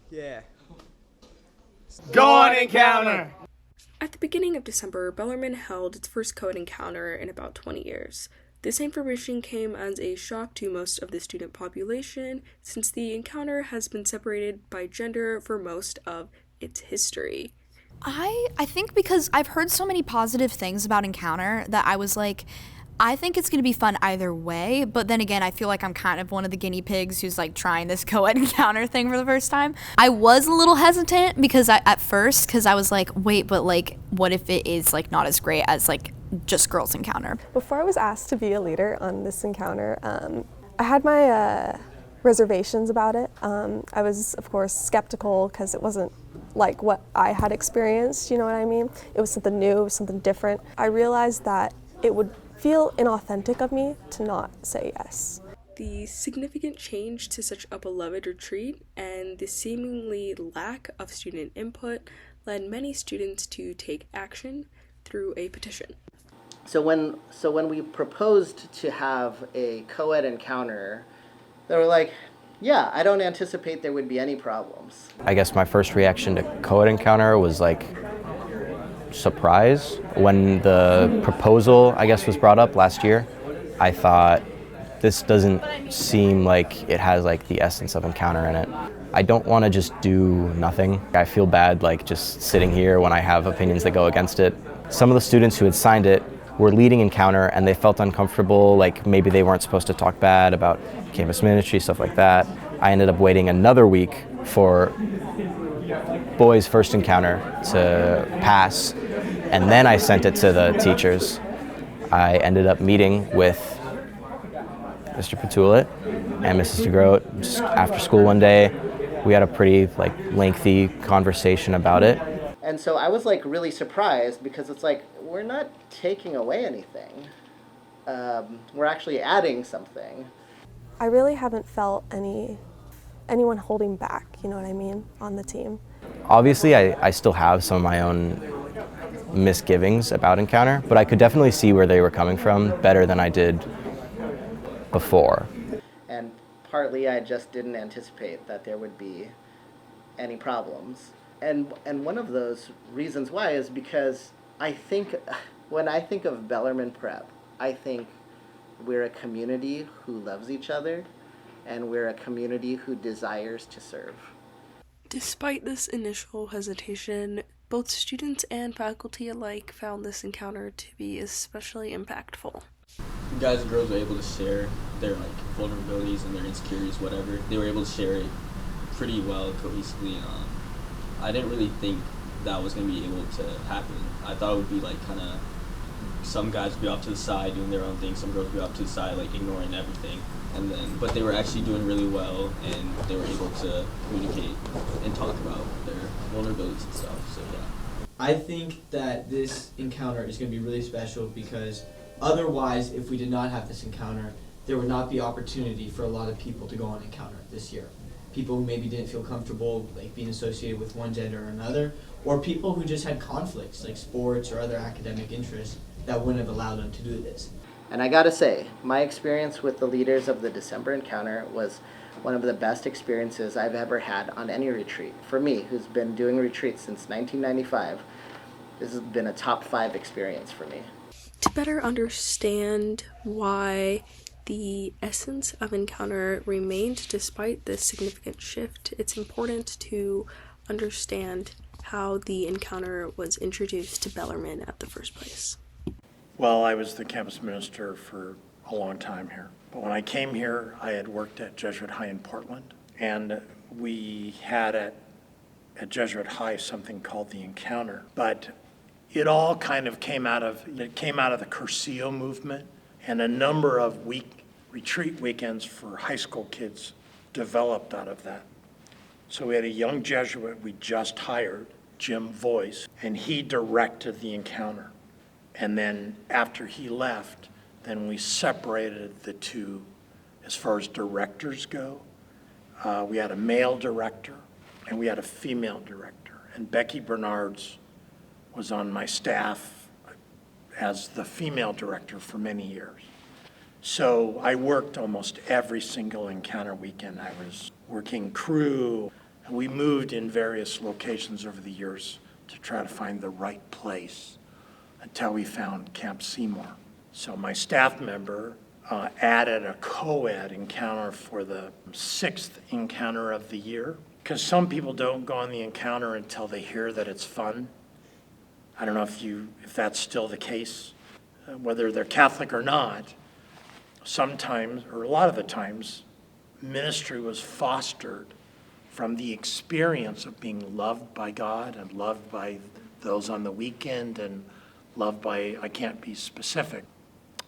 Yeah. Go on encounter! At the beginning of December, Bellarmine held its first Coed encounter in about 20 years. This information came as a shock to most of the student population, since the encounter has been separated by gender for most of its history. I think because I've heard so many positive things about Encounter that I was like, I think it's going to be fun either way, but then again, I feel like I'm kind of one of the guinea pigs who's like trying this co-ed encounter thing for the first time. I was a little hesitant because at first I was like, wait, but like, what if it is like not as great as like just girls encounter? Before I was asked to be a leader on this encounter, I had my reservations about it. I was, of course, skeptical because it wasn't like what I had experienced, you know what I mean? It was something new, something different. I realized that it would feel inauthentic of me to not say yes. The significant change to such a beloved retreat and the seemingly lack of student input led many students to take action through a petition. So when we proposed to have a co-ed encounter, they were like, yeah, I don't anticipate there would be any problems. I guess my first reaction to Coed encounter was like surprise. When the proposal, I guess, was brought up last year, I thought this doesn't seem like it has like the essence of encounter in it. I don't want to just do nothing. I feel bad like just sitting here when I have opinions that go against it. Some of the students who had signed it were leading encounter and they felt uncomfortable, like maybe they weren't supposed to talk bad about campus ministry, stuff like that. I ended up waiting another week for boys' first encounter to pass, and then I sent it to the teachers. I ended up meeting with Mr. Patulit and Mrs. DeGroat just after school one day. We had a pretty like lengthy conversation about it. And so I was like really surprised because it's like, we're not taking away anything. We're actually adding something. I really haven't felt anyone holding back, you know what I mean, on the team. Obviously, I still have some of my own misgivings about Encounter, but I could definitely see where they were coming from better than I did before. And partly I just didn't anticipate that there would be any problems. And one of those reasons why is because I think, when I think of Bellarmine Prep, I think we're a community who loves each other, and we're a community who desires to serve. Despite this initial hesitation, both students and faculty alike found this encounter to be especially impactful. The guys and girls were able to share their like vulnerabilities and their insecurities, whatever. They were able to share it pretty well, cohesively. I didn't really think that was going to be able to happen. I thought it would be like kind of some guys would be off to the side doing their own thing, some girls would be off to the side like ignoring everything. But they were actually doing really well, and they were able to communicate and talk about their vulnerabilities and stuff. So yeah. I think that this encounter is going to be really special because otherwise, if we did not have this encounter, there would not be opportunity for a lot of people to go on encounter this year. People who maybe didn't feel comfortable like being associated with one gender or another, or people who just had conflicts like sports or other academic interests that wouldn't have allowed them to do this. And I gotta say, my experience with the leaders of the December encounter was one of the best experiences I've ever had on any retreat. For me, who's been doing retreats since 1995, this has been a top 5 experience for me. To better understand why the essence of Encounter remained despite this significant shift, it's important to understand how the Encounter was introduced to Bellarmine at the first place. Well, I was the campus minister for a long time here. But when I came here, I had worked at Jesuit High in Portland, and we had at Jesuit High something called the Encounter. But it all kind of came out of the Cursillo movement, and a number of retreat weekends for high school kids developed out of that. So we had a young Jesuit we just hired, Jim Voice, and he directed the Encounter. And then after he left, then we separated the two as far as directors go. We had a male director and we had a female director. And Becky Bernards was on my staff as the female director for many years. So I worked almost every single encounter weekend. I was working crew. We moved in various locations over the years to try to find the right place until we found Camp Seymour. So my staff member added a co-ed encounter for the 6th encounter of the year, because some people don't go on the encounter until they hear that it's fun. I don't know if that's still the case, whether they're Catholic or not. Sometimes, or a lot of the times, ministry was fostered from the experience of being loved by God and loved by those on the weekend and loved by, I can't be specific.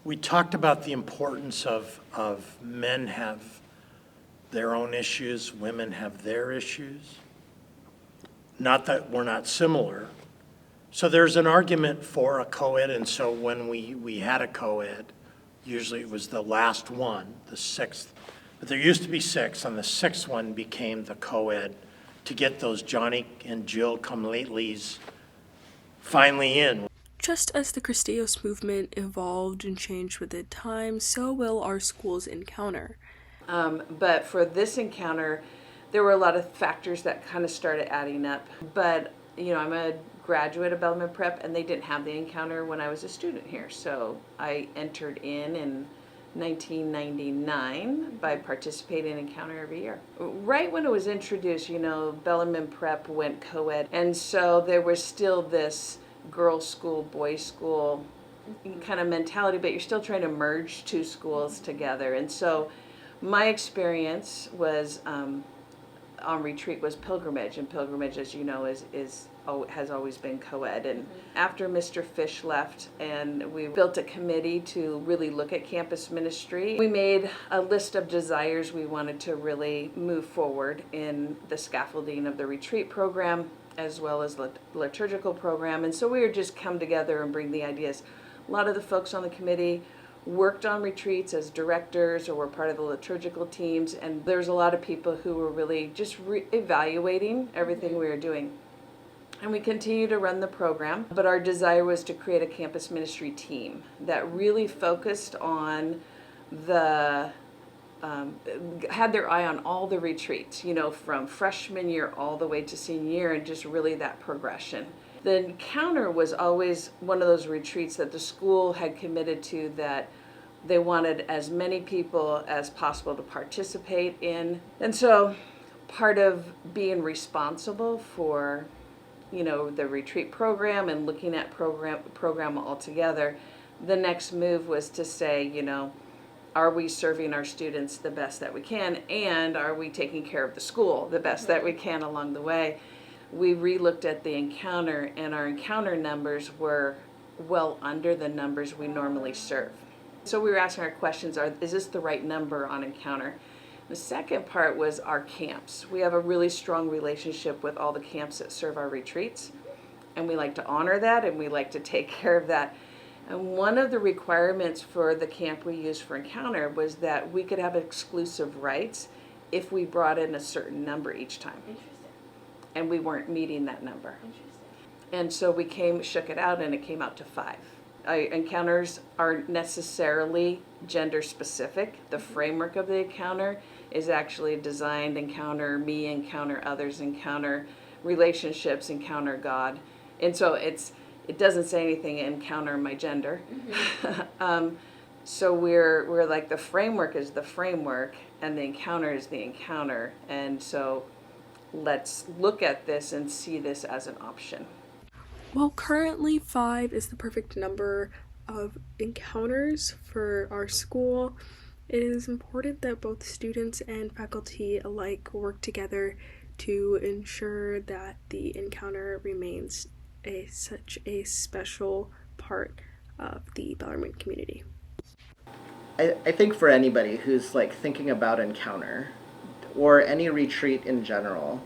We talked about the importance of men have their own issues, women have their issues. Not that we're not similar. So there's an argument for a co-ed, and so when we had a co-ed, usually it was the last one, the 6th. But there used to be 6, and the 6th one became the co-ed to get those Johnny and Jill come-latelys finally in. Just as the Christios movement evolved and changed with the times, so will our school's encounter. But for this encounter, there were a lot of factors that kind of started adding up. But, you know, I'm a graduate of Bellarmine Prep, and they didn't have the encounter when I was a student here. So I entered in 1999 by participating in encounter every year. Right when it was introduced, you know, Bellarmine Prep went co-ed, and so there was still this girls' school, boys' school kind of mentality, but you're still trying to merge two schools together. And so my experience was on retreat was pilgrimage, and pilgrimage, as you know, has always been co-ed. And after Mr. Fish left, and we built a committee to really look at campus ministry, we made a list of desires we wanted to really move forward in the scaffolding of the retreat program, as well as the liturgical program. And so we would just come together and bring the ideas. A lot of the folks on the committee worked on retreats as directors or were part of the liturgical teams, and there's a lot of people who were really just evaluating everything we were doing. And we continue to run the program, but our desire was to create a campus ministry team that really focused on had their eye on all the retreats, you know, from freshman year all the way to senior year, and just really that progression. The encounter was always one of those retreats that the school had committed to, that they wanted as many people as possible to participate in. And so part of being responsible for, you know, the retreat program and looking at program altogether, the next move was to say, you know, are we serving our students the best that we can, and are we taking care of the school the best that we can along the way? We re-looked at the encounter, and our encounter numbers were well under the numbers we normally serve. So we were asking our questions, is this the right number on encounter? The second part was our camps. We have a really strong relationship with all the camps that serve our retreats, and we like to honor that, and we like to take care of that. And one of the requirements for the camp we used for encounter was that we could have exclusive rights if we brought in a certain number each time. And we weren't meeting that number. And so we shook it out, and it came out to 5. Encounters aren't necessarily gender specific. The framework of the encounter is actually designed encounter me, encounter others, encounter relationships, encounter God. And so it doesn't say anything encounter my gender. So we're like, the framework is the framework, and the encounter is the encounter. And so let's look at this and see this as an option. While currently 5 is the perfect number of encounters for our school, it is important that both students and faculty alike work together to ensure that the encounter remains such a special part of the Bellarmine community. I think for anybody who's like thinking about encounter or any retreat in general,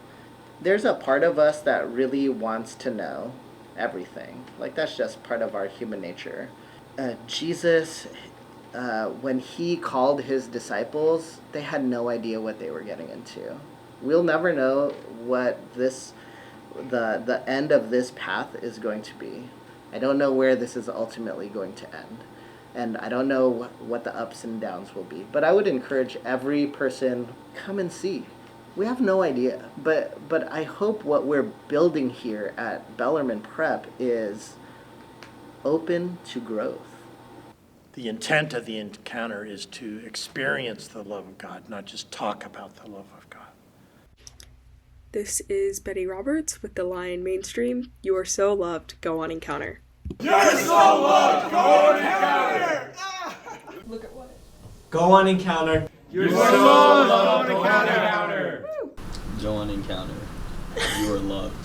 there's a part of us that really wants to know everything. Like, that's just part of our human nature. Jesus, when he called his disciples, they had no idea what they were getting into. We'll never know what the end of this path is going to be. I don't know where this is ultimately going to end. And I don't know what the ups and downs will be, but I would encourage every person, come and see. We have no idea, but I hope what we're building here at Bellarmine Prep is open to growth. The intent of the encounter is to experience the love of God, not just talk about the love of God. This is Betty Roberts with the line Mainstream. You are so loved. Go on Encounter. You're so loved. Go on Encounter. Go on Encounter. You're so loved. Go on Encounter. Go on Encounter. You are loved.